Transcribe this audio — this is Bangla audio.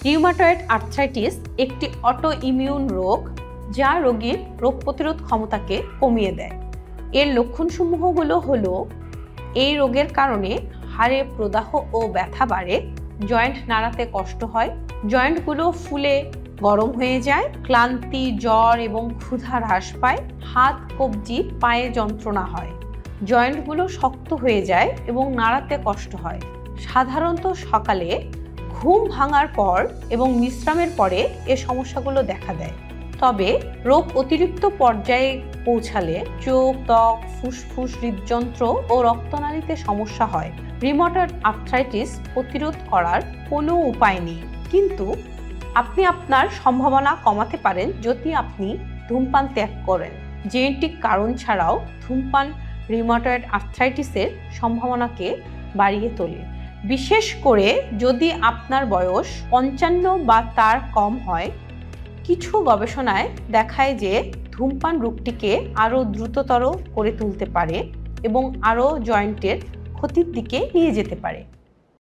রিউমাটয়েড আর্থ্রাইটিস একটি অটো ইমিউন রোগ যা রোগীর রোগ প্রতিরোধ ক্ষমতাকে কমিয়ে দেয়। এর লক্ষণসমূহগুলো হলো এই রোগের কারণে হাড়ে প্রদাহ ও ব্যথা বাড়ে, জয়েন্ট নাড়াতে কষ্ট হয়, জয়েন্টগুলো ফুলে গরম হয়ে যায়, ক্লান্তি, জ্বর এবং ক্ষুধা হ্রাস পায়, হাত কবজি, পায়ে যন্ত্রণা হয়, জয়েন্টগুলো শক্ত হয়ে যায় এবং নাড়াতে কষ্ট হয়। সাধারণত সকালে ঘুম ভাঙার পর এবং বিশ্রামের পরে এ সমস্যাগুলো দেখা দেয়। তবে রোগ অতিরিক্ত পর্যায়ে পৌঁছালে চোখ, ত্বক, ফুসফুস, হৃদযন্ত্র ও রক্তনালীতে সমস্যা হয়। রিউমাটয়েড আর্থ্রাইটিস প্রতিরোধ করার কোনো উপায় নেই, কিন্তু আপনি আপনার সম্ভাবনা কমাতে পারেন যদি আপনি ধূমপান ত্যাগ করেন। জেনেটিক কারণ ছাড়াও ধূমপান রিউমাটয়েড আর্থ্রাইটিসের সম্ভাবনাকে বাড়িয়ে তোলে, বিশেষ করে যদি আপনার বয়স 55 বা তার কম হয়। কিছু গবেষণায় দেখায় যে ধূমপান রোগটিকে আরও দ্রুততর করে তুলতে পারে এবং আরও জয়েন্টের ক্ষতির দিকে নিয়ে যেতে পারে।